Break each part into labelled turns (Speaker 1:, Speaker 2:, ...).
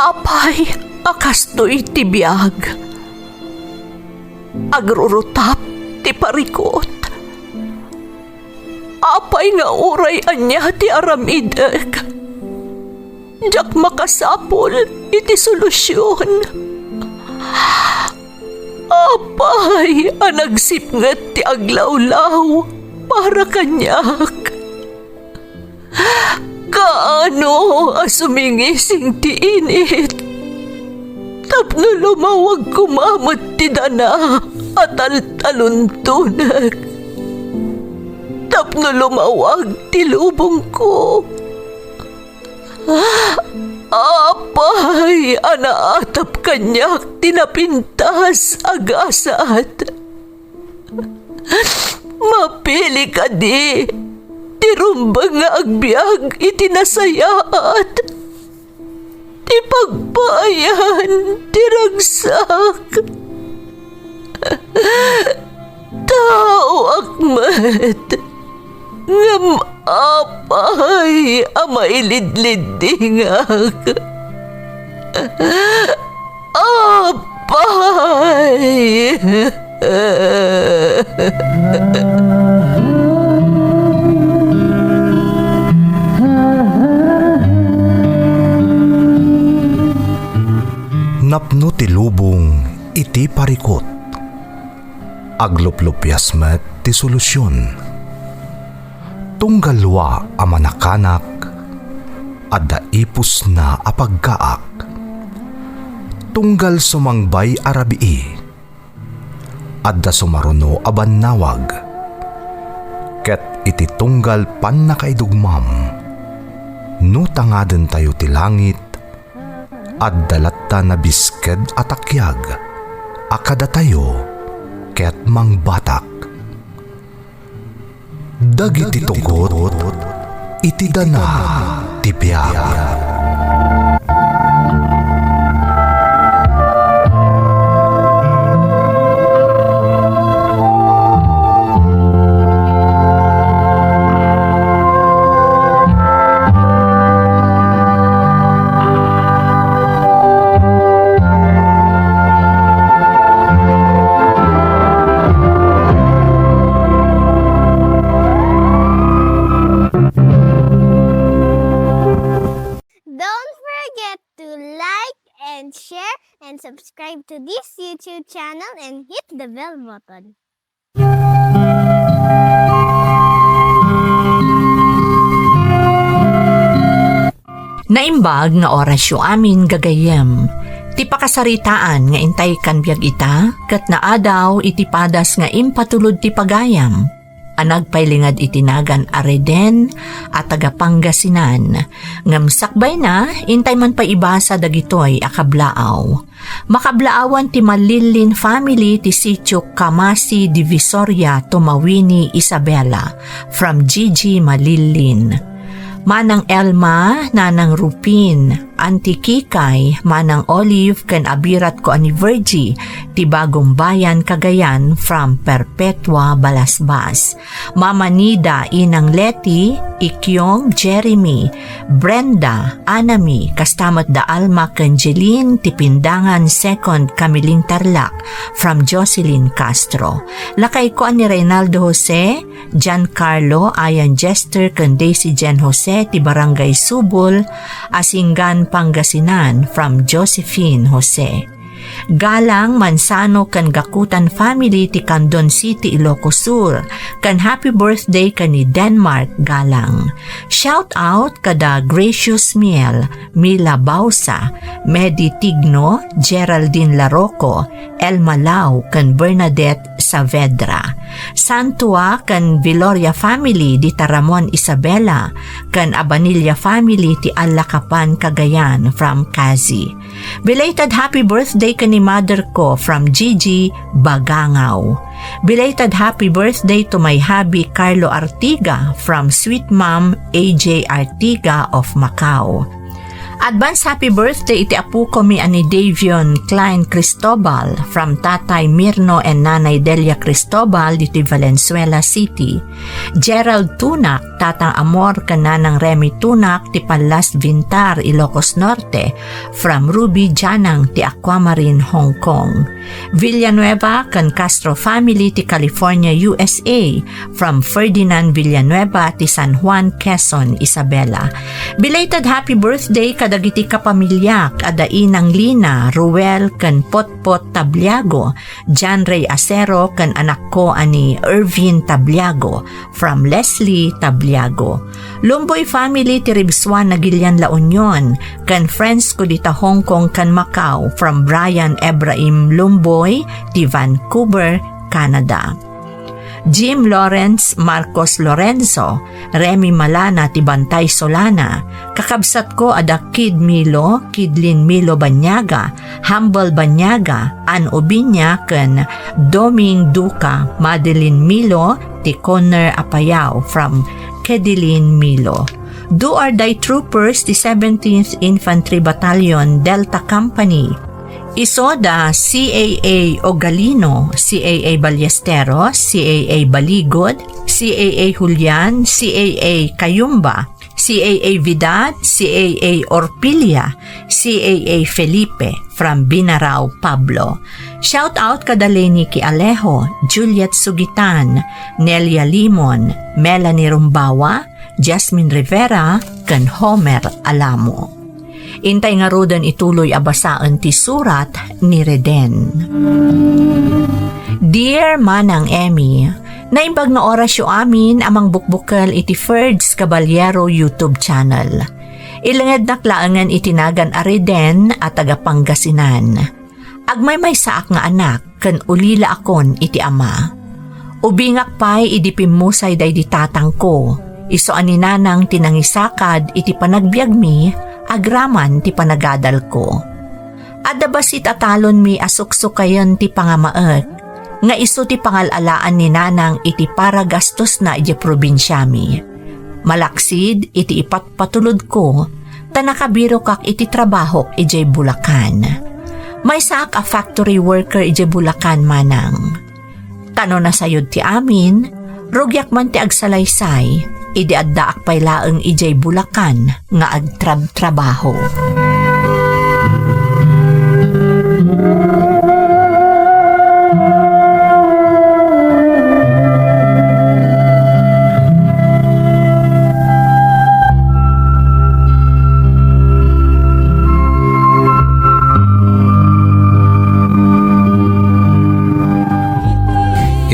Speaker 1: Apay, akastoy ti biyag. Agrurutap ti parikot. Apay nga uray anya ti aramidek. Jak makasapol iti solusyon. Apay, anagsipnget ti aglawlaw para kanyak. Kaano asumingising ti init? Tapno lumawag kumamot ti dana at taluntunak. Tapno lumawag ti lubong ko. Apay, anaatap kanyak tinapintas agasat. Mapili ka di. Tirumbang nga agbyag itinasayaat. Ti pagbayan, tiragsak. Tao akmat. Ngam apay, amailidlidingak. Apay.
Speaker 2: Napno ti lubong iti parikot. Agluplupyas met ti solusyon. Tunggalwa a manakanak adda ipus na apagkaak. Tunggal sumangbay arabii adda sumaruno a bannawag. Ket iti tunggal pan nakaidugmam no tangaden tayo ti langit at dalatta na bisked at akyag, akada tayo, ket mangbatak. Dagiti tugot, iti dana, tipyag.
Speaker 3: And subscribe to this YouTube channel and hit the bell button.
Speaker 1: Naimbag nga orasyo amin gagayem. Ti pakasaritaan nga intay kan biag ita, kat naadaw iti padas nga impatulod ti pagayam. Anagpailingad itinagan areden at tagapangasinan. Ngamsakbay na, intay man pa ibasa dagitoy akablaaw. Makablaawan ti Malilin family ti sitio Kamasi Divisoria, Tumawini, Isabela, from Gigi Malilin. Manang Elma, Nanang Rupin, Auntie Kikay, Manang Olive, kan abirat ko ani Virgie, ti Bagong Bayan, Cagayan, from Perpetua, Balasbas. Mama Nida, Inang Leti, Ikyong, Jeremy, Brenda, Anami, kastamat da Alma, Canjeline, Tipindangan, 2nd, Kamiling Tarlac, from Jocelyn Castro. Lakay ko ani Reynaldo Jose, Giancarlo, Ayan Jester, kan Daisy Jen Jose, ti Barangay Subol, Asinggan, Pangasinan, from Josephine Jose. Galang Mansano kan Gakutan family ti Candon City, Ilocos Sur, kan happy birthday kan ni Denmark Galang. Shout out kada Gracious Miel, Mila Bausa, Medi Tigno, Geraldine Larocco, Elma Lau kan Bernadette Saavedra. Santua kan Viloria family di Taramon Isabela, kan Abanilla family ti Alacapan Cagayan, from Kazi. Belated happy birthday kan ni mother ko, from Gigi Bagangaw. Belated happy birthday to my hubby Carlo Artiga, from Sweet Mom AJ Artiga of Macau. Advance happy birthday iti apu ko mi ani Davion Klein Cristobal from Tatay Mirno and Nanay Delia Cristobal diti Valenzuela City. Gerald Tunak, Tatang Amor kananang Remy Tunak ti Palas Vintar, Ilocos Norte from Ruby Janang ti Aquamarine, Hong Kong. Villanueva kan Castro family ti California, USA from Ferdinand Villanueva ti San Juan, Quezon, Isabela. Belated happy birthday kadagiti kapamilya kada Inang Lina, Ruel kan Potpot Tabliago, John Ray Acero kan anak ko ani Irvin Tabliago from Leslie Tabliago. Lumboy family ti Ribswan Nagilian La Union kan friends ko dita Hong Kong kan Macau from Brian Ebrahim Lumboy ti Vancouver, Canada. Jim Lawrence Marcos Lorenzo, Remy Malana ti Bantay Solana, kakabsat ko ada Kid Milo, Kidlin Milo Banyaga, Humble Banyaga, Ann Ubinya ken Doming Duca, Madeline Milo ti Connor Apayao from Kedilin Milo. Do or Die Troopers ti 17th Infantry Battalion Delta Company, Isoda, CAA Ogalino, CAA Ballesteros, CAA Baligod, CAA Julian, CAA Kayumba, CAA Vidad, CAA Orpilia, CAA Felipe from Binarao, Pablo. Shout out kada Lenny Ki Alejo, Juliet Sugitan, Nelia Limon, Melanie Rumbawa, Jasmine Rivera, kan Homer Alamo. Intay nga rodan ituloy abasaan ti surat ni Reden. Dear Manang Emmy, naimbag na oras yu amin amang bukbukal iti Ferds Caballero YouTube channel. Ilangad naklaangan itinagan a Reden at taga Pangasinan. Agmay may saak nga anak, kan ulila akon iti ama. Ubingak pa'y idipimusay day di tatang ko, iso aninanang tinangisakad iti panagbiag mi, agraman ti panagadal ko. Adabasit atalon mi asuksukayan ti pangamaek, nga iso ti pangalalaan ni nanang iti para gastos na iti probinsya mi. Malaksid iti ipatpatulod ko, tanakabiro kak iti trabaho iti Bulacan. May saak a factory worker iti Bulacan manang. Tano na sayod ti amin, rugyak man ti agsalaysay, idi addaak pay laeng ijay Bulacan nga agtrab-trabaho.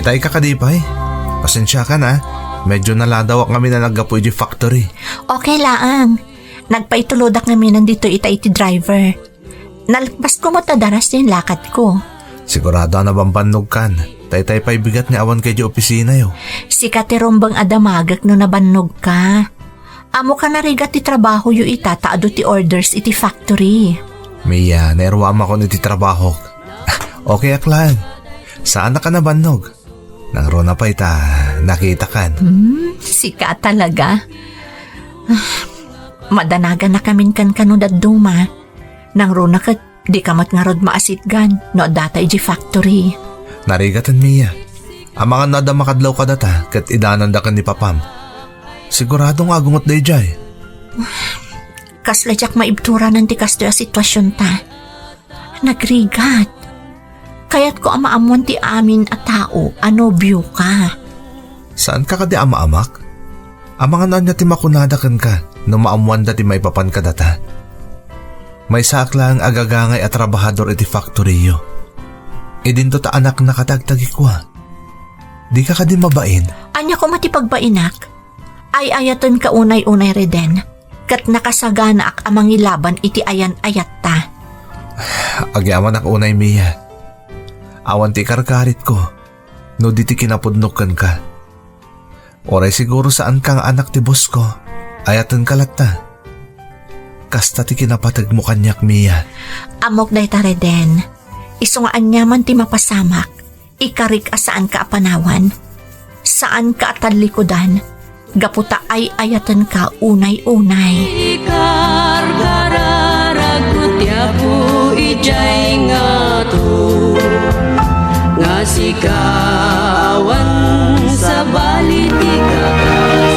Speaker 2: Itay ka kadipay. Pasensya ka na. Medyo naladawak kami na nagapoy di factory.
Speaker 1: Okay laang. Nagpaitulodak kami nandito iti driver. Nalpas ko matadaras din lakad ko.
Speaker 2: Sigurado na bang bannog kan? Tay-tay pa'y bigat ni awan kay di opisina yo.
Speaker 1: Si Katerombang adamagak no nabannog ka. Amo ka narigat ti trabaho yu ita taado ti orders iti factory.
Speaker 2: Mia, nairwam ako niti trabaho. Okay aklan. Saan na ka nabannog? Nang rona pa ita, nakita kan.
Speaker 1: Sika talaga. Madanagan na kamin kan kanudad duma. Nang rona ka, di kamat nga rod maasitgan, no data iji factory.
Speaker 2: Narigatan Mia. Ang mga nada makadlaw ka data, kat idanan da kan ni Papam. Sigurado nga gungot day jay.
Speaker 1: Kasladyak maibtura ng tikas doya sitwasyon ta. Nagrigat. Kaya't ko amaamuan ti amin at tao, anobyo ka.
Speaker 2: Saan ka kadi ama-amak? Ang mga nanya ti makunadakan ka, no maamuan dati may papan ka data. May sakla ang agagangay at trabahador iti factory yo. Idinto ta anak na katagtagi kwa. Di ka kadi mabain?
Speaker 1: Anya ko matipagbainak. Ay ayaton ka unay-unay Reden. Kat nakasagana ak amang ilaban iti ayan-ayat ta.
Speaker 2: Agyaman ak unay Mia. Awan ti karkarit ko, no di ti kinapudnukan ka. Oray siguro saan kang anak ti boss ko, ayatan kalata. Kasta ti kinapatag mo kanyak Mia.
Speaker 1: Amok day ta Reden. Isungaan niya man ti mapasamak. Ikarik asaan ka apanawan. Saan ka atalikodan. Gaputa ay ayatan ka unay-unay.
Speaker 4: Ikargara Tiapu ijay nga to nga sikawan sa baliti kakas.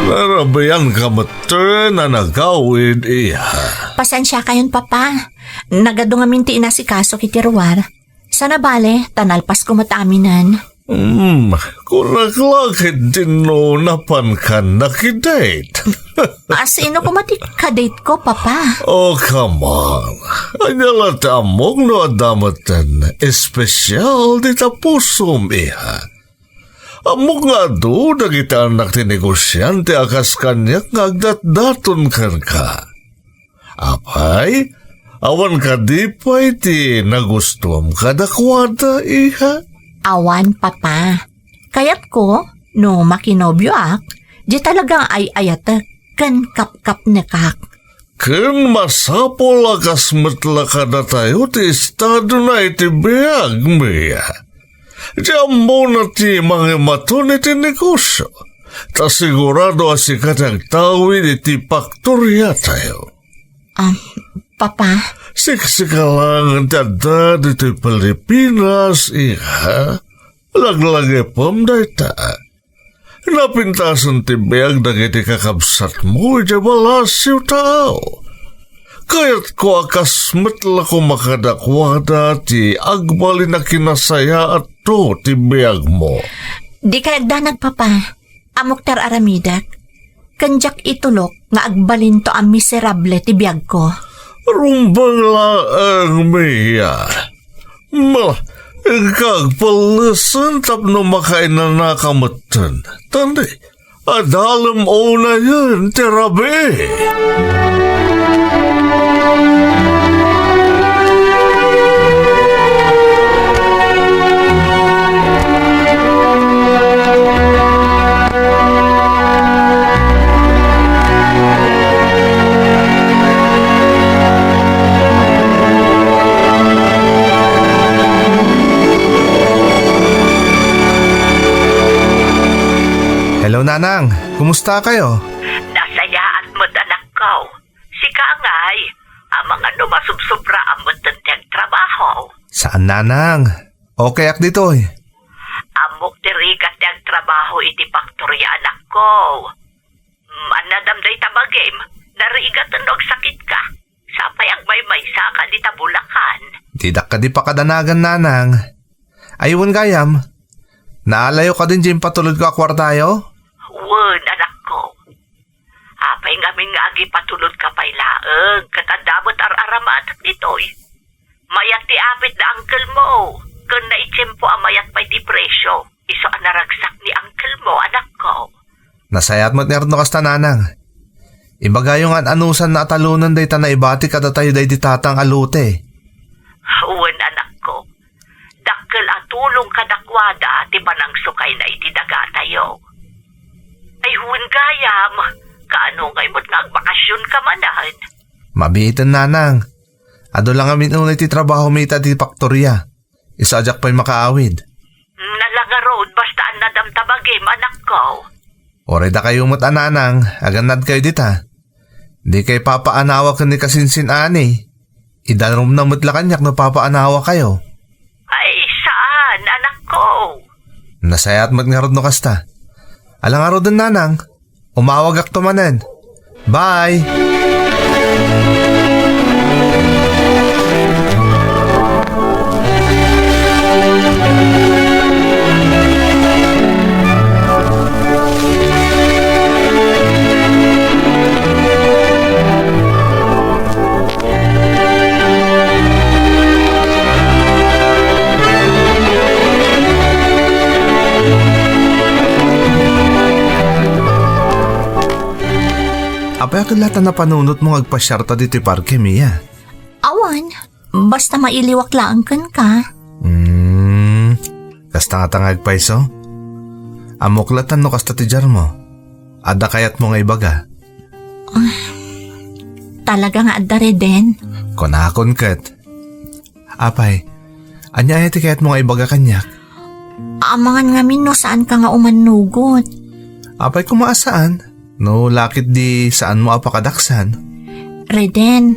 Speaker 2: Narabayan ka mata na nagawid iya.
Speaker 1: Pasensya kayon, Papa. Nagado nga minti na si Kaso kitiruar. Sana bale, tanalpas ko mataminan.
Speaker 2: Kung naglakid din no napan ka nakidate.
Speaker 1: Sino ko kadate ko, Papa?
Speaker 2: Oh, come on. Anyala tamong no adamatan, espesyal di tapusom iya. Amok nga do, nagita anak ti negosyante akas kanya ngagdat-daton kan ka. Apay, awan ka di pa iti nagustuam kadakwada iha.
Speaker 1: Awan, Papa. Kayat ko, no makinobyo ak, di talagang ay ayata kan kap-kap nekak.
Speaker 2: Ken masapol akas metla kada tayo ti estado na iti biag miya. Diyan mo na ti mga maton iti negosyo. Ta sigurado asikat ang tawid iti paktorya tayo.
Speaker 1: Papa,
Speaker 2: Siksika lang ang dada iti Pilipinas, iha. Laglagi pom dayta. Napintasan ti biag dagiti kakabsat mo, iti balasyo tao. Kaya't ko akas metla ko makadakwada ti agbali na kinasaya at to ti biag mo.
Speaker 1: di kayagdanag, Papa. Amok tar aramidak. Kanjak itulok nga agbalin to ang miserable ti biyag ko.
Speaker 2: Rumbang laang miya. Kagpalasan tapno makain na nakamatan. Tandi, adalam o na yun, terabe. Hello, Nanang. Kumusta kayo?
Speaker 1: Nasayaan mo't anak ko. Si Kangay, ang mga numasubsobra ang mo't trabaho.
Speaker 2: Saan, Nanang? Okay ak dito eh.
Speaker 1: Amok dirigat ang trabaho iti paktorya anak ko. Anadamday tabagim, narigat ang sakit ka. Sapay ang may saka di tabulakan.
Speaker 2: Didak ka di pa kadanagan, Nanang. Ayun gayam. Naalayo ka din dyan patulod ka kwartayo?
Speaker 1: Wen, anak ko. Apay nga agi patulod ka pay laeng, katandabot ar-aramat ditoy. Mayat ti apit na uncle mo. Kung naitsempo ang mayat pa'y ti presyo, iso ang naragsak ni uncle mo, anak ko.
Speaker 2: Nasayat mo't nerno kasta, Nanang. Imbaga yung anusan na atalunan day ta na ibati kada tayo day di tatang alute.
Speaker 1: Wen, anak ko. Dakkel atulong kadakwada ti panangsukay na iti daga tayo. Ay huwin gayam, kaano ngay mo't nagbakasyon ka manan?
Speaker 2: Mabiitan, Nanang. Ado lang amin unay ti trabaho may ita di paktorya. Isadyak pa'y makaawid.
Speaker 1: Nalaga road basta ang nadamtabagim, anak ko.
Speaker 2: Oray da kayo mo't Nanang, aganad kayo dita. Di kay papaanawa ka ni kasinsin ani. Idarom na mo't lakanyak na papaanawa kayo.
Speaker 1: Ay, saan, anak ko?
Speaker 2: Nasayat mo't nga rod no kasta. Alang araw din, Nanang. Umawag ak tumanen. Bye! Apay ako lahat na panunot mo agpasyarta dito parke, Mia.
Speaker 1: Awan, basta mailiwak lang kan ka.
Speaker 2: Kasta nga tangag paiso? Amuklatan no kasta ti jar mo. Adda kayat mo nga ibaga.
Speaker 1: Talaga nga adda Reden.
Speaker 2: Konakon kat. Apay, anya ti kayat mo nga ibaga kanyak.
Speaker 1: Amangan nga min no saan ka nga umanugot.
Speaker 2: Apay kumaasaan? No, lakit di saan mo apakadaksan.
Speaker 1: Reden,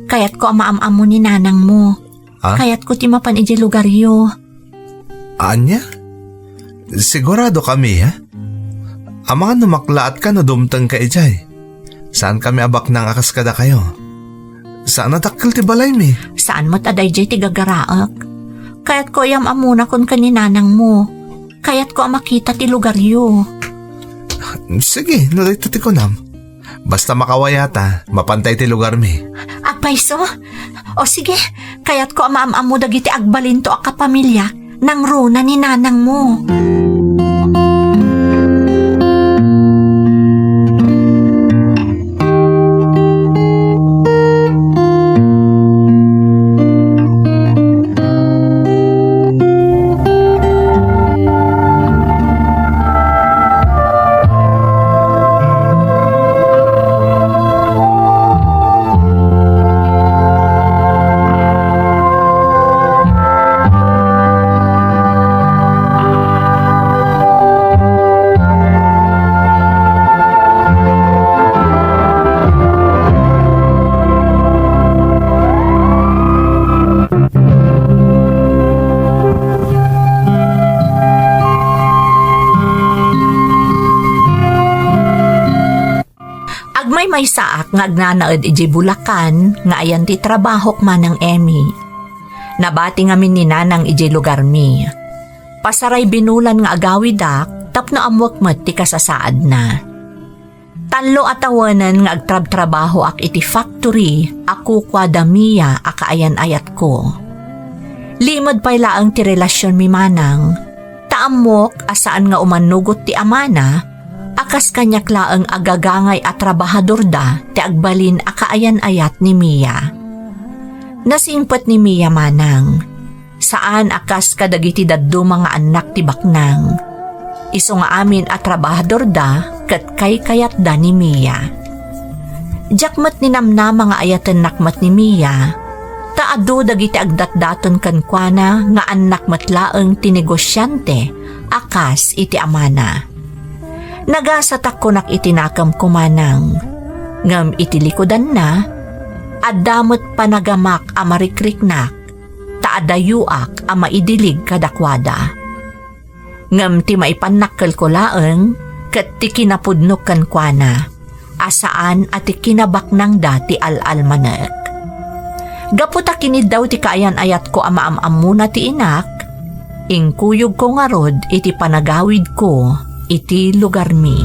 Speaker 1: kayat ko amaam-am mo ni nanang mo.
Speaker 2: Ha?
Speaker 1: Kayat ko ti mapan iji lugaryo.
Speaker 2: Anya? Sigurado kami, ha? Amangan numaklaat ka no dumtang ka ijay. Saan kami abak ng akas kada kayo? Saan natakil ti balay mi?
Speaker 1: Saan mo't aday jay ti gagaraak? Kayat ko yam amuna kon kaninanang mo. Kayat ko makita ti lugaryo.
Speaker 2: Sige, nulit ti kunam. Basta makawayata, mapantay ti lugar mi.
Speaker 1: Apayso? O sige, kayat ko amaam-am mo dagiti agbalinto a kapamilya nang runa ni nanang mo. May saak nga agnanaed iji Bulacan nga ayan ti trabahok manang Emmy. Nabati ngamin ni nanang iji lugar mi. Pasaray binulan nga agawidak tapno amwak met ti kasasaad na. Tanlo atawanan nga agtrab-trabaho ak iti factory ako kwa damiya akaayan ayat ko. Limod pay laang ti relasyon mi manang. Taamok asaan nga umanugot ti amana. Akas kanyak laang agagangay at trabahador da ti agbalin akaayan-ayat ni Mia. Nasingpet ni Mia manang, saan akas kadagiti daddo mga anak ti baknang. Iso nga amin at trabahador da kat kay kayat da ni Mia. Jakmat ni namna mga ayatan nakmat ni Mia, taado dagiti agdatdaton kankwana nga anak matlaeng tinegosyante akas iti amana. Nagasatak ko nak itinakam kumanang. Ngam itilikodan na, adamot panagamak amarikriknak, taadayuak ama idilig kadakwada. Ngam ti maipanakkel ko laeng, kat ti kinapudnok kankwana, asaan at ti kinabaknang dati al-almanek. Gaputa kinid daw ti kaayan ayat ko amaam-am muna ti inak, ingkuyog ko nga rod iti panagawid ko, iti lugar mi.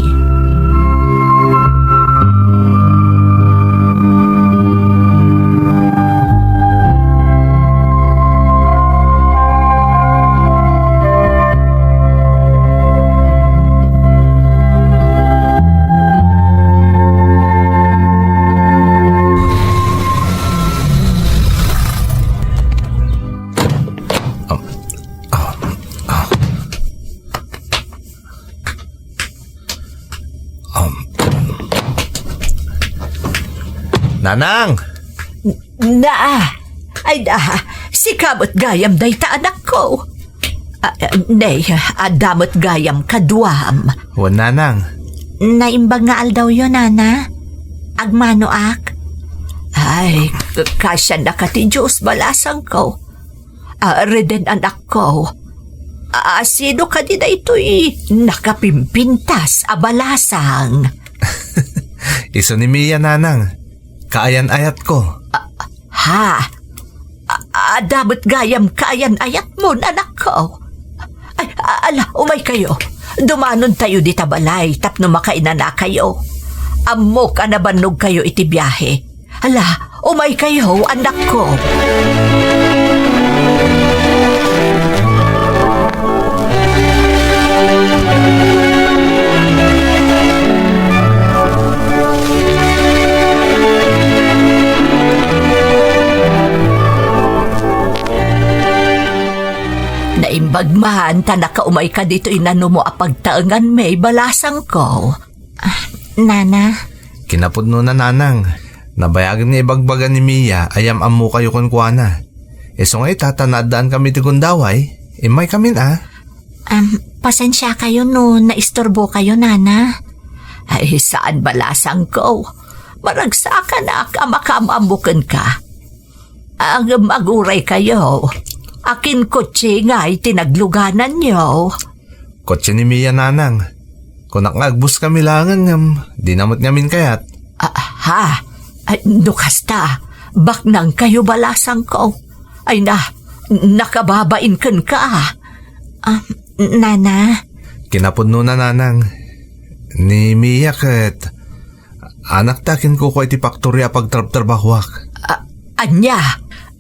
Speaker 2: Nanang!
Speaker 1: Ay si kabot gayam day ta anak ko. Nay, adamot gayam kaduam.
Speaker 2: Wan nanang.
Speaker 1: Naimbag nga aldaw yun, nana. Agmano ak. Ay, kasya na ka ti Diyos balasang ko. Reden anak ko. Sino ka di na ito'y nakapimpintas abalasang.
Speaker 2: Iso ni Mia nanang. Kaayan-ayat ko.
Speaker 1: Adamot gayam kaayan-ayat mo, anak ko. Ay, umay kayo. Dumanon tayo di tabalay, tapno makainan na kayo. Amo ka na banog kayo iti biyahe. Umay kayo, anak ko. Naimbag man, ta nakaumay ka dito inano mo apagtaangan may balasang ko. Nana?
Speaker 2: Kinapudno na nanang. Nabayagan ni ibagbagan ni Mia ayam amu kayo kunkwana. So nga tatanadaan kami ti Gundaway. Imay kami na.
Speaker 1: Pasensya kayo no, naistorbo kayo, Nana. Ay, saan balasang ko? Maragsakan na makaambukan ka. Ang maguray kayo. Akin kotse nga ay tinagluganan nyo.
Speaker 2: Kotse ni Mia nanang. Kung nakagbus kami langan di namot ngamin kayat.
Speaker 1: Ay, nukasta. Baknang kayo balasang ko. Ay nakababain kan ka. Nana?
Speaker 2: Kinapudno na nanang. Ni Mia ket anak takin ko iti paktorya pagtrabahwak.
Speaker 1: Anya,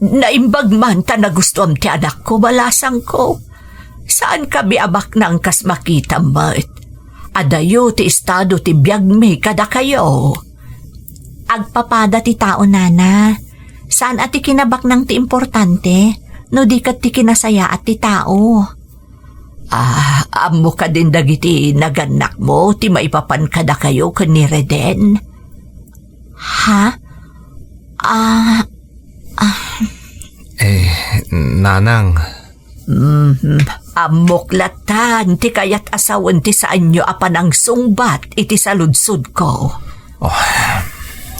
Speaker 1: naimbag man ta na gusto am ti anak ko balasang ko. Saan kami abak nang kas makita mat? Adayo ti estado ti biyag may kada kayo. Agpapada ti tao, Nana. Saan ati kinabak nang ti importante? No di kat ti kinasaya at ti tao. Amo ka din dagiti naganak mo, ti maipapan kada kayo ni Reden. Ha?
Speaker 2: Nanang.
Speaker 1: Amoklatan, ti kayat asawan ti saan nyo apanang sungbat, iti saludsud ko.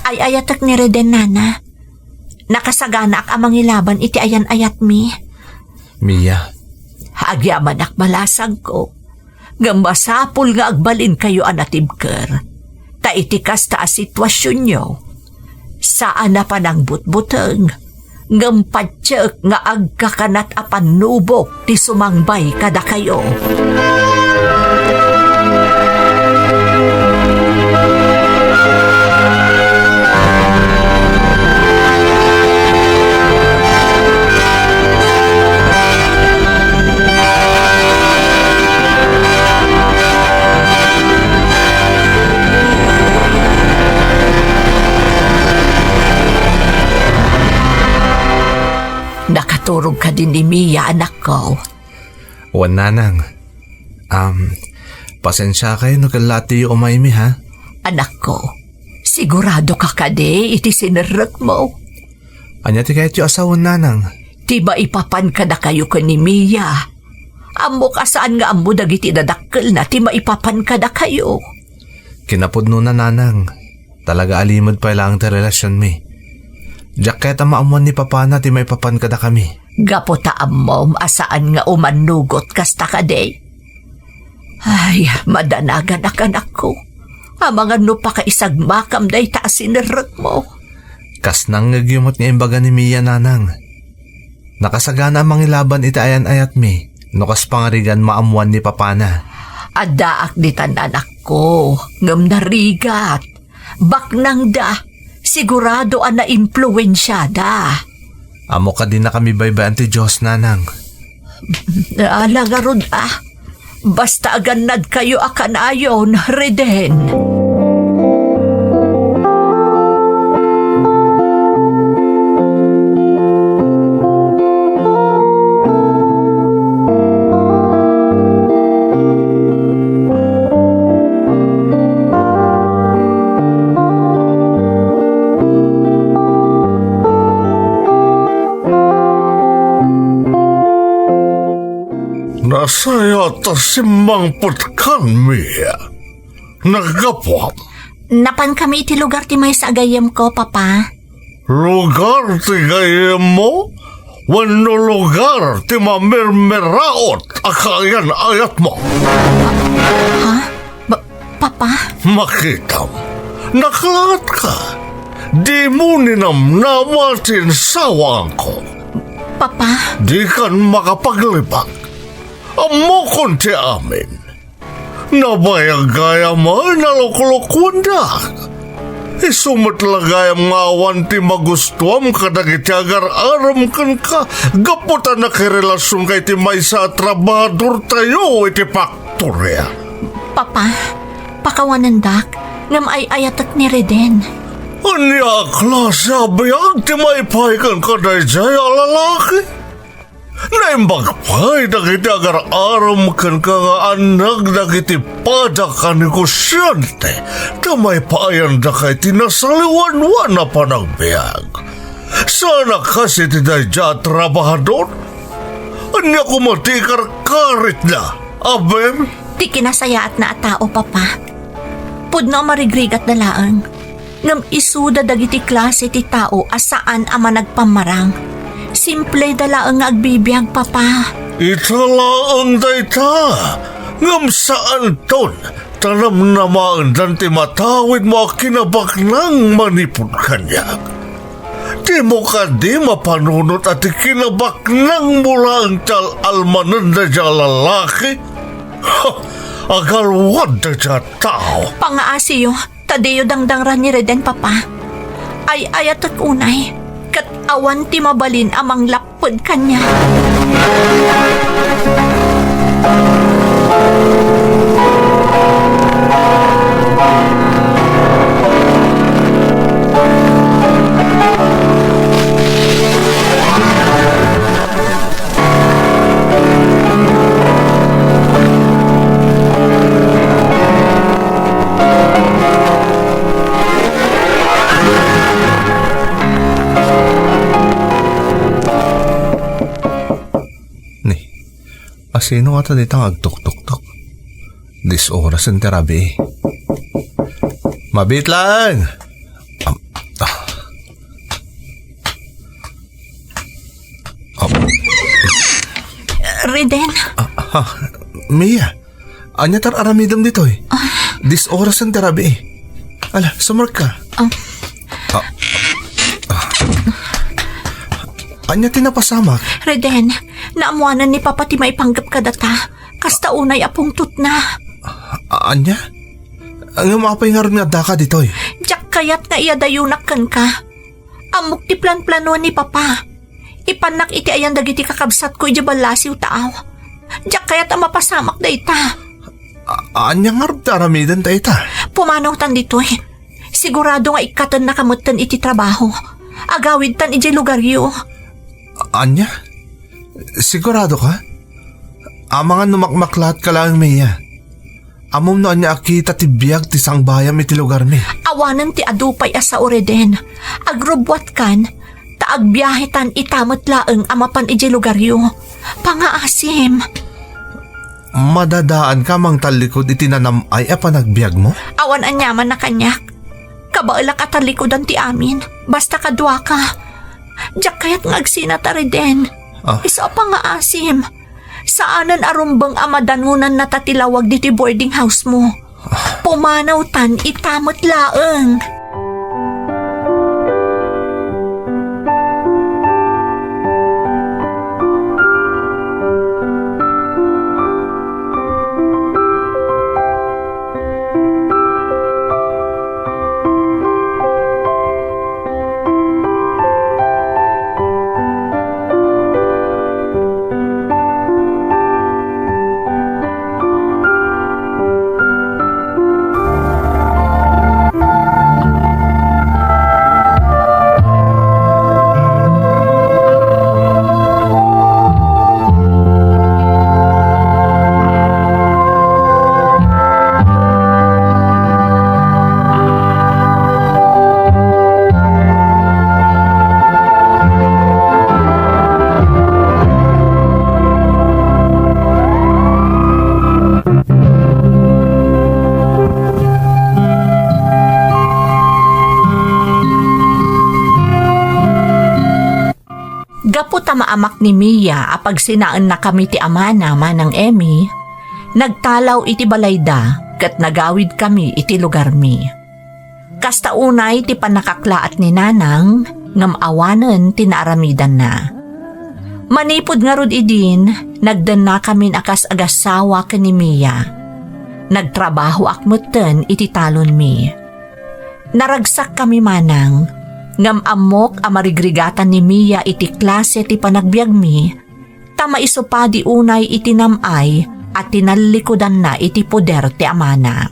Speaker 1: Ay ayatak ni Reden, Nana. Nakasaganak amang ilaban iti ayan-ayat mi.
Speaker 2: Mia.
Speaker 1: Agyaman ak balasang ko. Gamasapul nga agbalin kayo anatibker. Ta itikas ta sitwasyon nyo. Saan na pa nang butbuteng. Ngampatsyak nga agkakanat apan nubok ti sumangbay kada kayo. Nakaturog ka din ni Mia, anak ko.
Speaker 2: Wan nanang. Pasensya kayo no kalati yung umay mi ha?
Speaker 1: Anak ko, sigurado ka kade iti sinerek mo.
Speaker 2: Anya ti kahit yung asawan nanang.
Speaker 1: Ti ba ipapan ka na kayo ka ni Mia? Amo ka saan nga amo dagiti dadakkel na ti maipapan ka na kayo.
Speaker 2: Kinapudno na nanang. Talaga alimod pa lang ti relasyon mi. Jacket ang maamuan ni Papa na ti may papan kada kami.
Speaker 1: Gapo taam mo asaan nga umanugot kasta ka day. Ay, madanagan anak ko. Amangan no pa kaisagmakam day taasinerek mo.
Speaker 2: Kas nang nagyumot nga imbaga ni Mia nanang. Nakasagana ang mangilaban iti ayan-ayat mi. Nukas pangarigan maamuan ni Papa na.
Speaker 1: Adaak ditan anak ko. Ngam narigat. Baknang da. Sigurado na impluensyada.
Speaker 2: Amo ka din na kami baybayan ti Diyos, nanang.
Speaker 1: Alagarod Basta aganad kayo akan ayon, Reden.
Speaker 5: Nasaya ta simbang putkan, Mia. Nagkapwam.
Speaker 1: Napan kami iti lugar ti may sa agayem ko, Papa.
Speaker 5: Lugar ti gayem mo? Wano lugar ti mamirmiraot akayan ayat mo?
Speaker 1: Ha? Papa?
Speaker 5: Makitam, nakalat ka. Di mo ninamnamatin sawang ko.
Speaker 1: Papa?
Speaker 5: Di kan makapaglibag. Amo kon ti amin. Nabayag gaya mo nalukulukwan da. Isumot lagayam ngawan ti magustuam kadagiti agar-aram kan ka. Gaputan na kirelasyon kay ti may sa trabador tayo iti paktorya.
Speaker 1: Papa, pakawanan dak, ngam ay ayatak ni Reden.
Speaker 5: Anya klase abiyag ti may paikan ka day jay alalaki? Naimbagpay dagiti agar-aram kan ka nga anak dagiti pada ka negosyante tamay paayan da kay tinasaliwan-wan na panagbiag. Sana kasi ti dayja trabahador? Anya kumatikar karit na, abem?
Speaker 1: Ti kinasayaat na tao, Papa. Pudno marigrigat na laang. Ngam isuda dagiti klase ti tao asaan ama nagpamarang. Simple dalaang nga agbibiyag, Papa.
Speaker 5: Italaang dayta, ngam saan ton, tanam namaan dan ti matawid mo kinabak ng manipod kanyag. Di mo ka di mapanunot at kinabak ng mula ang tal almanan na dya lalaki? Ha, agalwad na dya tao.
Speaker 1: Pangaasiyo, tadeyo dangdangran ni Reden, Papa. Ay ayat at unay, kat awan ti mabalin amang lapod kanya.
Speaker 2: Sino nga dito ang agtuk-tuk-tuk? Dis oras ang terabi. Mabit lang!
Speaker 1: Reden?
Speaker 2: Mia, anya tar aramidam dito eh. Dis oras ang terabi. Ala, sumar ka. Anya tinapasamak?
Speaker 1: Reden, naamuanan ni Papa ti maipanggap ka data. Kasta unay apong tutna.
Speaker 2: Anya? Ang mapay nga rin nga daka dito eh.
Speaker 1: Diyak kayat na iyadayunakan ka. Amok ti plan-plano ni Papa. Ipanak iti ayan dagiti kakabsat ko iti balasiw taaw. Diyak kayat ang mapasamak da ita.
Speaker 2: Anya nga rin aramidan ta ita?
Speaker 1: Pumanaw tan dito eh. Sigurado nga ikatan na kamutan iti trabaho. Agawid tan iti lugaryo.
Speaker 2: Anya? Sigurado ka? Amangan numakmaklat ka lang, Mia. Amom no anya akita ti biyag ti sangbayam iti lugar mi.
Speaker 1: Awanan ti adupay asa Reden. Agrobwat kan, taagbiyahe tan itamot laeng amapan iti lugaryo. Pangaasim.
Speaker 2: Madadaan ka mang talikod iti nanamay a panagbiag mo?
Speaker 1: Awan anyaman na kanyak. Kabailak at talikodan ti amin. Basta kadwa ka. Diyak kayat ng agsinat Reden. Isa pa nga asim. Saanan arumbang amadanunan na tatilawag diti boarding house mo. Pumanaw tan itamot laeng. Gapu maamak ni Mia apag sinaan na kami ti amana manang Emmy, nagtalaw iti balayda kat nagawid kami iti lugar mi. Kasta unay ti panakaklaat ni Nanang ngam awanen tinaaramidan na. Manipod nga rod idin, nagdan na kami akas agasawa ka ni Mia. Nagtrabaho akmutten iti talon mi. Naragsak kami manang, ngam amok amarigrigatan ni Mia iti klase ti panagbiag mi, tama iso pa di unay iti namay at tinalikodan na iti poder ti amana.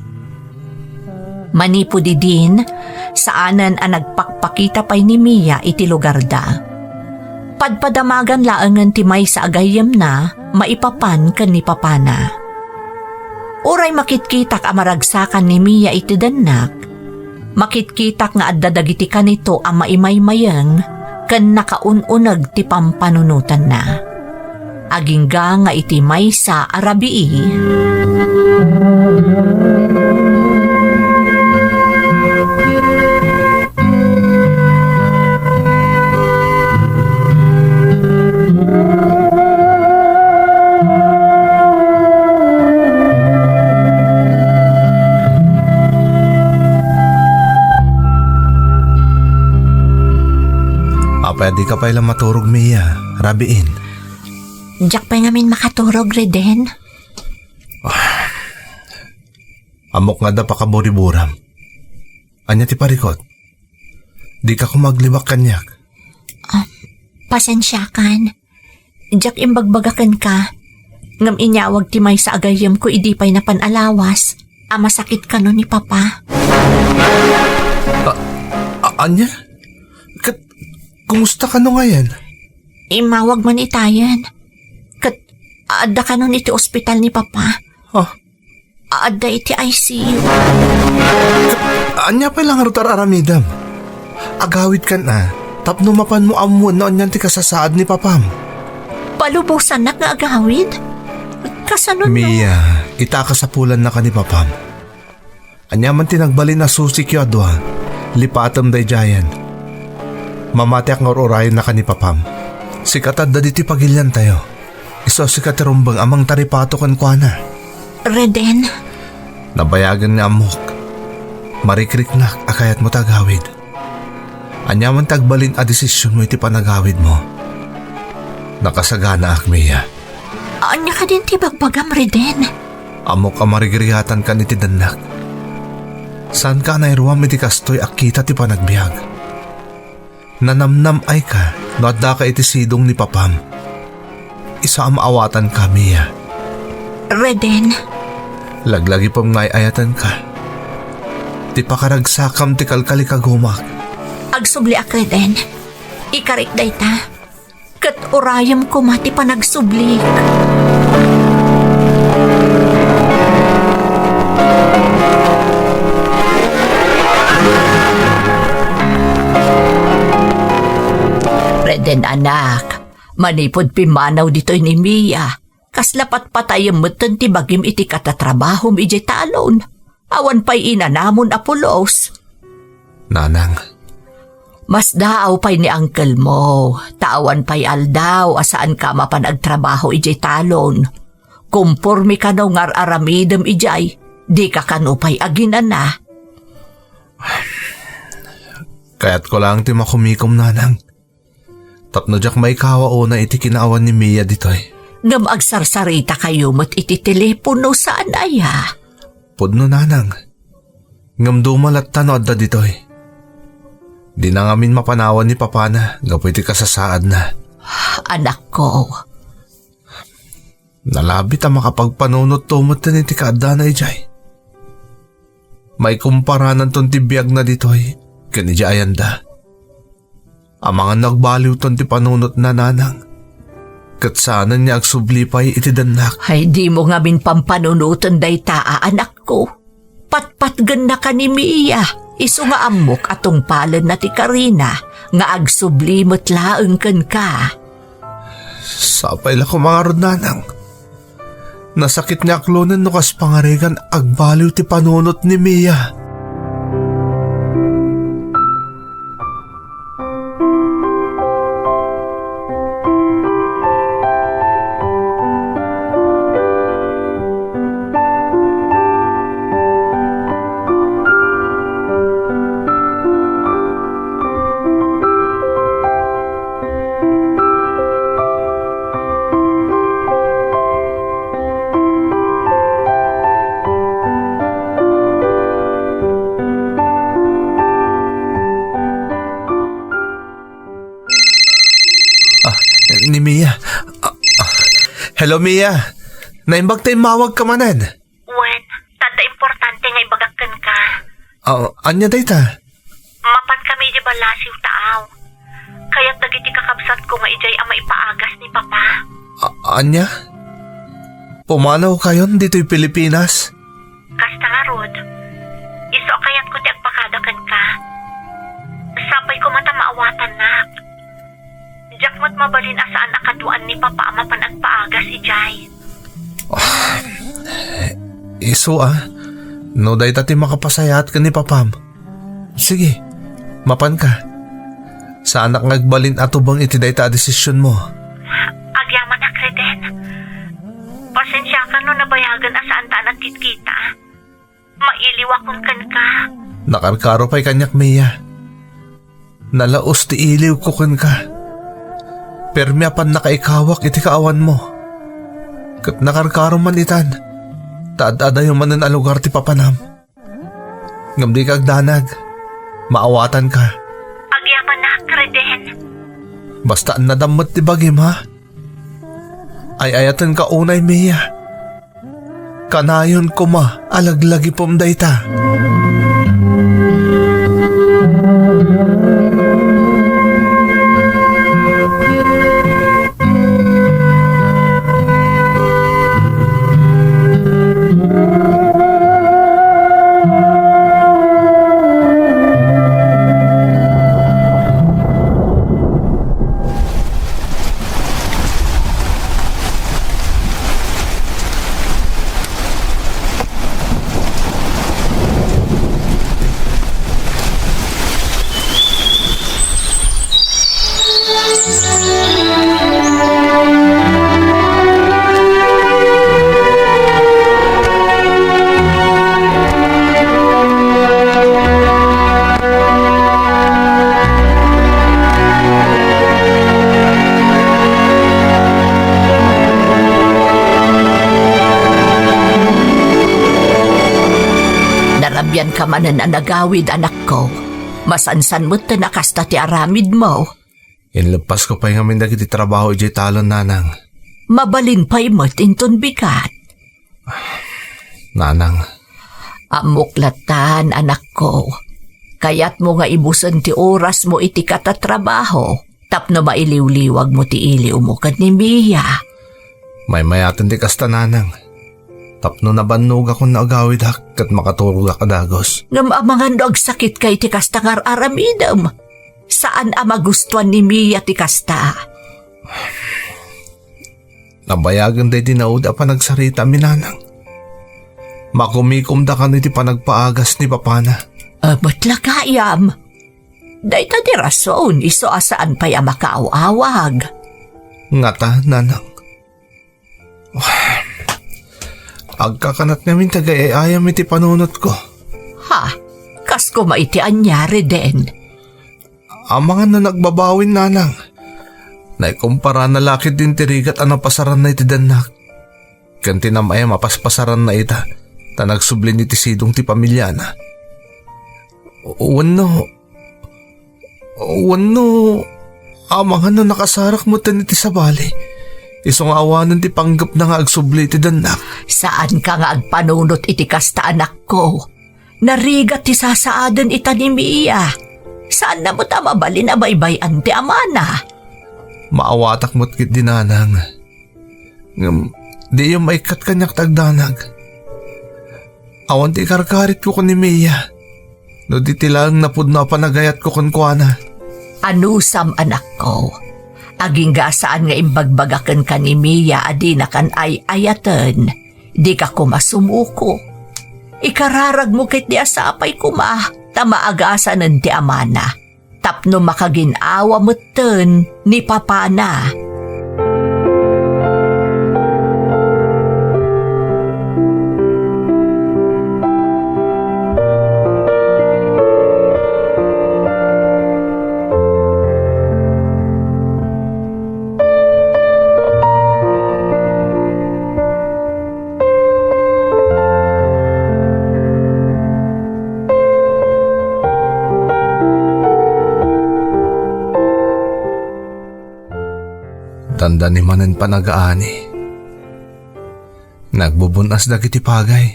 Speaker 1: Manipod idin, saanan ang nagpakpakita pay ni Mia iti lugar da. Padpadamagan laangan ti may sa agayem na maipapan kan ni papana. Uray makitkitak amaragsakan ni Mia iti danak. Makitkitak nga addadagiti kanito ang maimay-mayang kan nakaununag ti pampanunutan na. Agingga nga iti may sa arabii.
Speaker 2: Pwede ka pa ilang maturog, Mia. Rabiin.
Speaker 1: Diyak pa ngamin makaturog, Reden.
Speaker 2: Amok nga da pa kaburiburam. Anya ti parikot. Di ka kumaglibak kanyak.
Speaker 1: Pasensya kan. Diyak imbagbagakan ka. Ngam inyawag ti may sa agayam ko idi pa'y napanalawas. Masakit ka no ni Papa.
Speaker 2: Anya? Kumusta ka no ngayon?
Speaker 1: Imawag man itayan. Aadda ka nun iti ospital ni Papa. Aadda iti ICU.
Speaker 2: Anya pa lang harutar aramidam. Agawid ka na. Tapno mapan mo amon na anyan ti kasasaad ni Papam.
Speaker 1: Palubusan na nga agawid? Kasanon no?
Speaker 2: Mia, itakasapulan na ka ni Papam. Anya man tinagbalin na susi kyo adwa. Lipatam day jayan. Mamati ak ngororayon na ka ni Papam. Sikatad da diti pagilyan tayo. Iso sikatirumbang amang taripato kan kwa na.
Speaker 1: Reden.
Speaker 2: Nabayagan ni amok. Marikrik na akayat mo tagawid. Anya man tagbalin a desisyon mo iti panagawid mo. Nakasagana ak, Mia.
Speaker 1: Anya ka din ti bagbagam, Reden.
Speaker 2: Amok ang marigrihatan ka ni ti danak. Saan ka na iruwam iti kastoy akita ti panagbiag? Nanamnam ay ka no adda ka iti sidong ni Papam. Isa ang maawatan ka, Mia.
Speaker 1: Reden.
Speaker 2: Laglagi pang ayatan ka. Ti pakaragsakam ti kalkali kagumak.
Speaker 1: Agsubli ak, Reden. Ikarik day ta. Kat urayam ko mati panagsubli. Reden anak, manipod pimanaw dito'y ni Mia. Kaslapat patayam mutan ti bagim iti katatrabahom iti talon. Awan pa'y inanamon Apolos.
Speaker 2: Nanang.
Speaker 1: Mas daaw pa'y ni uncle mo. Tawan pa'y aldaw asaan ka mapanagtrabaho iti talon. Kumpurmi ka no ngar aramidem ijay, di ka kanupay aginan na.
Speaker 2: Kaya't ko lang ti makumikom, nanang. Tapno jak may kawa o na iti kinaawan ni Mia ditoy.
Speaker 1: Ngam agsarsarita kayo mat iti telepono saan aya.
Speaker 2: Pudno, nanang. Ngam dumalat tano adda ditoy. Di na ngamin mapanawan ni Papa na, gapo iti kasasaad na.
Speaker 1: Anak ko.
Speaker 2: Nalabit ang makapagpanunot tumot na iti kaadda na ijay. May kumparanan ton ti biyag na ditoy, kanijayan da. Ang mga nagbaliw ton ti panunot na, nanang. Kat sana niya agsublipay iti danak.
Speaker 1: Ay di mo nga min pampanunutan day taa, anak ko. Patpatgan na ka ni Mia. Isu nga amok atong palan na ti Karina nga agsublimot laeng ken ka.
Speaker 2: Sapay la ko mga rod, nanang. Nasakit niya aklonan no kas pangarigan agbaliw ti panunot ni Mia. Ni Mia. Hello, Mia. Naimbag tayo mawag ka manan.
Speaker 1: Wen, tada importante nga ibagakan ka.
Speaker 2: Anya day ta?
Speaker 1: Mapan kami di balasiw taaw. Kaya't dagiti kakabsat ko nga ijay ang maipaagas ni Papa.
Speaker 2: Anya? Pumanaw kayon dito'y Pilipinas?
Speaker 1: Kasta nga, Rod. Iso kayat ko ti agpakadakan ka. Sapay ko mata maawatan nak. Diyak mo't mabalin asaan nakaduan ni Papa ama panagpaagas ijay.
Speaker 2: Iso no day tati makapasayat ka ni Papam. Sige, mapan ka. Sa anak ngagbalin ato bang iti day ta desisyon mo?
Speaker 1: Agyaman na, Kreden. Pasensya ka no nabayagan asaan ta nagkitkita. Mailiwakon kan ka.
Speaker 2: Nakarkaro pa'y kanyak Mia. Nalaos ti iliw ko kan ka. Permi apan nakaikawak iti kaawan mo. Kat nakarkaro man itan. Taad-adayo man ang alugar ti Papanam. Ngam di kag danag. Maawatan ka.
Speaker 1: Agyaman na, Kreden.
Speaker 2: Basta nadamot ti bagim ha. Ay ayatan ka unay Mia. Kanayon ko alaglagi pumday ta.
Speaker 1: Narabyan ka manan ang nagawid, anak ko. Masansan mo't na nakasta ti aramid mo.
Speaker 2: Inlepas ko pa'y ngamin dagiti trabaho iti talon nanang.
Speaker 1: Mabalin pa'y mo't inton bigat.
Speaker 2: Nanang.
Speaker 1: Amuklatan, anak ko. Kaya't mo nga ibusan ti oras mo iti katatrabaho. Tapno mailiw-liwag mo ti iliw mo kat ni Mia.
Speaker 2: May mayatan ti kasta nanang. Tapno na bannog ako na agawid hak kat makaturog akadagos.
Speaker 1: Ngam amangan do agsakit kay ti kasta ngar aramidam. Saan magustuhan ni Mia ti kasta?
Speaker 2: Nabayagan day dinaud pa nagsarita minanang. Makumikom da ka ti panagpaagas ni Papana.
Speaker 1: Ba't lakayam? Dahita di rason, iso asaan pa'y makaaw-awag.
Speaker 2: Ngata, nanang. Agkakanat namin tagayayam iti panunot ko.
Speaker 1: Ha? Kas ko maiti anyari din.
Speaker 2: Ang mga na nagbabawin, nanang. Naikumpara na lakit din tirigat anong pasaran na iti danak. Kanti na maya mapaspasaran na ita. Ta nagsublin iti sidong ti pamilya na. Wano, amang na nakasarak mo tan iti sabali. Isong awanan ti panggap na nga agsubli iti danak.
Speaker 1: Saan ka nga agpanunot iti kasta, anak ko? Narigat ti sasaadan ita ni Mia. Saan na mo ta mabalin na baybayan ti amana?
Speaker 2: Maawatak mo't kit dinanang. Di yung maikat kanyak tagdanag. Awan ti karkarit ko ni Mia. No di tilang napudno panagayat ko kuana.
Speaker 1: Anusam, anak ko. Aging gasaan nga imbagbagakan ka ni Mia adi na kan ay ayatan. Di ka kumasumuko. Ikararag mo kit di asapay kuma. Tamaagasan ng ti amana. Tapno makaginawa mo ten ni Papana.
Speaker 2: Tanda ni manen panagaani. Nagbubunas dagiti pagay.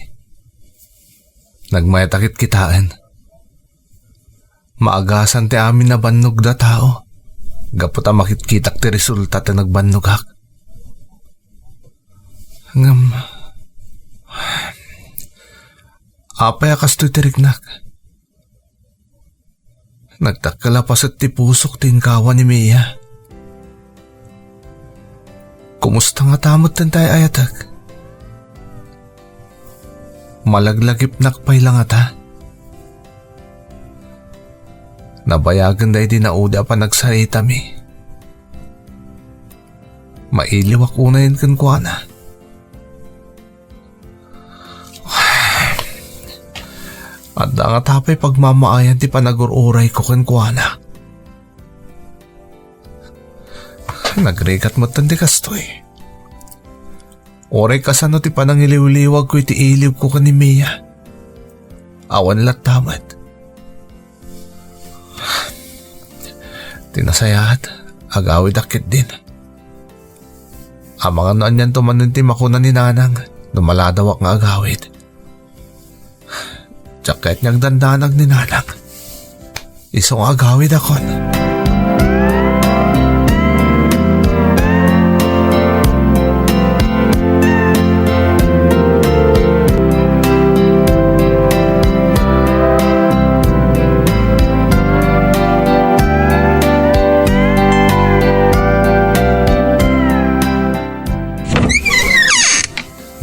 Speaker 2: Nagmayatakit kitaan. Maagasan ti amin na bannog da tao. Gapot ang makitkitak ti resulta ti nagbanugak. Apay akas to'y tirignak. Nagtakalapas at ti pusok ti inkawan ni Mia. Kumusta nga tamot tan tayo ayatag? Malaglagip nakpay lang ata. Nabayagan dahi di nauda pa nagsarita mi. Mailiwak unayin kan kuha na. At nga tapay pagmamaayan ti panagururay ko kan kuha na. Nagregat mo tandi kastoy. Oray kasano ti panangiliw-liwag ko iti ilib ko kan ni Mia. Awan lat tamat. Tinasayat, agawid akit din. Ang mga naan yan tumanin ti makunan ni Nanang, numaladawak nga agawid. Tsaket niyang dandanag ni Nanang. Isong agawid akon.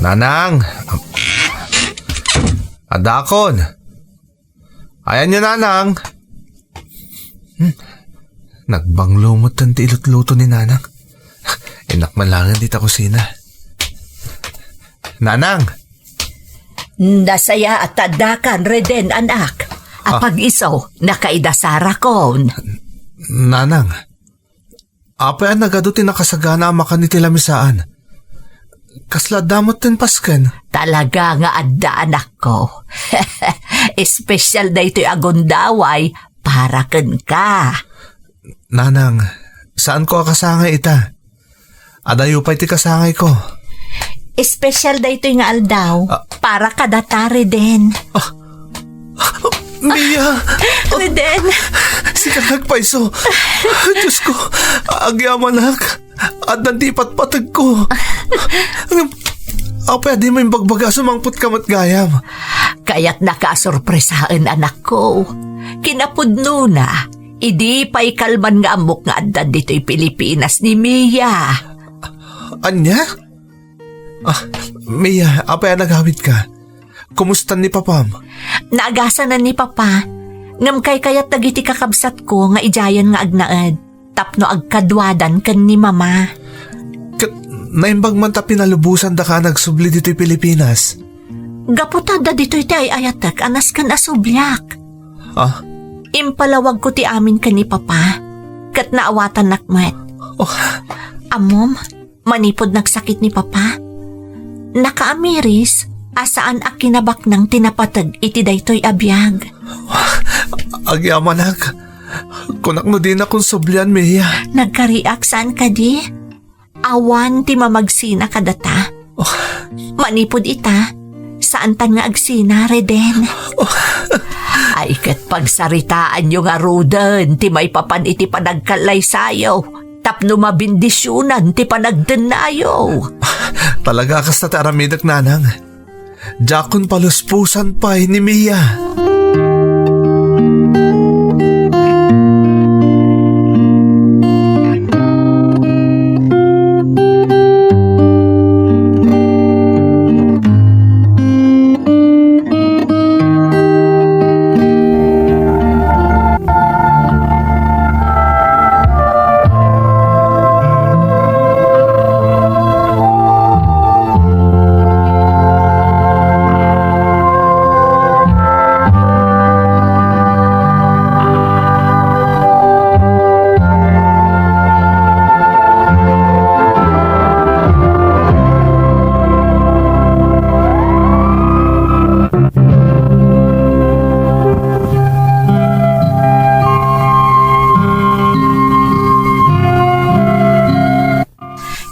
Speaker 2: Nanang! Adakon! Ayan niyo, Nanang! Nagbanglumot ang tilot-luto ni Nanang. Inakmalangan dito kusina. Nanang!
Speaker 1: Nasaya at tadakan reden anak. Apag iso, nakaidasara kon.
Speaker 2: Nanang! Apay ang nagaduti nakasagana ang makan ni tilamisaan. Kasla damot din pasken.
Speaker 1: Talaga nga adda anak ko. Espesyal na ito'y agundaway para ken ka.
Speaker 2: Nanang, saan ko kasangay ita? Adayo pa iti kasangay ko.
Speaker 1: Espesyal na ito'y nga aldaw para kadatari din.
Speaker 2: Mia!
Speaker 1: Reden!
Speaker 2: Si Kanagpaiso! Diyos ko, agyaman at nandipat-patag ko. Apay, di mo yung bagbaga sumangpot kamat gayam.
Speaker 1: Kaya't nakasorpresaan anak ko. Kinapudno na, idi pa'y kalman nga amok nga adan dito'y Pilipinas ni Mia.
Speaker 2: Anya? Mia, apay nagawid ka. Kumusta ni Papam?
Speaker 1: Naagasan na ni Papa. Ngam kayat nagiti kakabsat ko nga ijayan nga agnaad. Tapno agkadwadan kan ni Mama.
Speaker 2: Naimbag man ta pinalubusan da ka nagsubli dito'y Pilipinas.
Speaker 1: Gaputada dito'y ti ayatak anas kan asublyak. Impalawag ko ti amin kan ni Papa. Kat naawatan nakmet. Amom, manipod nagsakit ni Papa. Nakaamiris, asaan ak kinabak ng tinapatag iti daytoy abiyag.
Speaker 2: Agyamanag, kunak no din akong sublian, Mia.
Speaker 1: Nagkariak saan ka di? Awan ti mamagsina kadata. Manipod ita, saan tan nga agsina, Reden? Ay kat pagsaritaan nyo nga Ruden, ti may papan iti panagkalay sayo. Tapno mabindisyonan ti panagdenayo.
Speaker 2: Talaga kas na taramidak, Nanang. Jakon paluspusan pa ni Mia.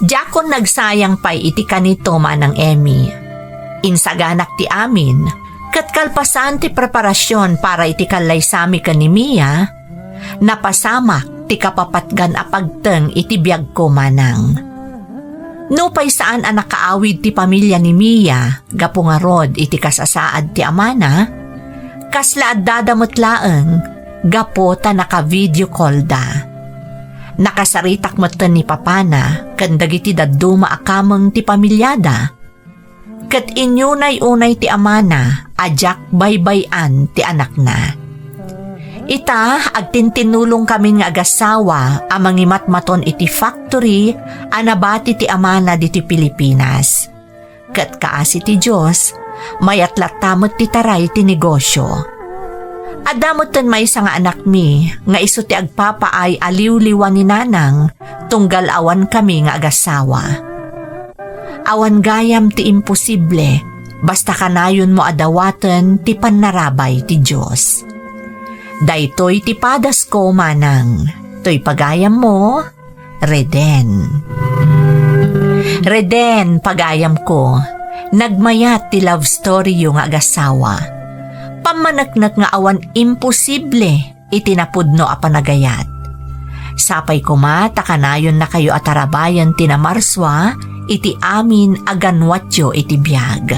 Speaker 1: Jakon nagsayang pa'y iti kanito manang Emmy. Insaganak ti amin, kat kalpasan ti preparasyon para iti kalay sami ka ni Mia, napasamak ti kapapatgan a pagteng iti biyag ko manang. Nupay saan ang nakaawid ti pamilya ni Mia, gapo nga rod iti kasasaad ti amana, kasla at dadamot laeng, gapo ta naka-video call da. Nakasaritak mo ni papana, kandag iti daduma akamang ti pamilyada. Kat inyunay-unay ti amana, ajak baybayan ti anak na. Ita, agtintinulong kami nga agasawa ang mangimatmaton iti factory anabati ti amana diti Pilipinas. Kat kaasi ti Diyos, mayatlat tamot ti taray ti negosyo. Adamot ten may nga anak mi, nga iso ti agpapaay aliw-liwan ni nanang, tunggal awan kami nga agasawa. Awan gayam ti imposible, basta kanayon mo adawaten ti panarabay ti Diyos. Daytoy ti padas ko manang, to'y pagayam mo, Reden. Reden, pagayam ko, nagmayat ti love story yung agasawa. Pamanaknak nga awan imposible itinapudno a panagayat. Sapay kuma takanayon na kayo atarabayan tinamarswa iti amin aganwatyo iti biyag.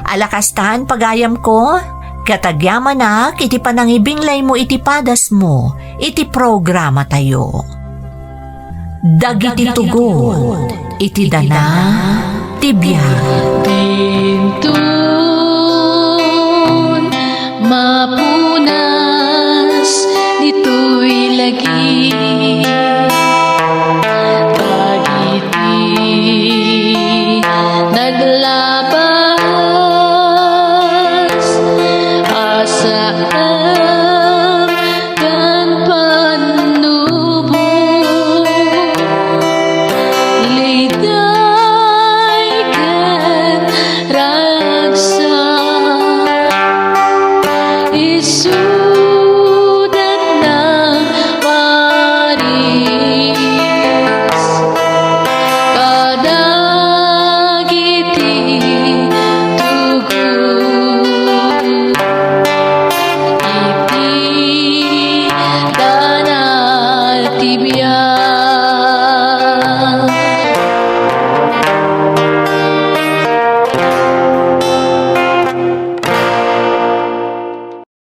Speaker 1: Alakastan pagayam ko, katagyaman na iti panangibinglay mo iti padas mo iti programa tayo. Dagiti tugod iti dana ti biyag.
Speaker 4: Mapunas dito'y lagi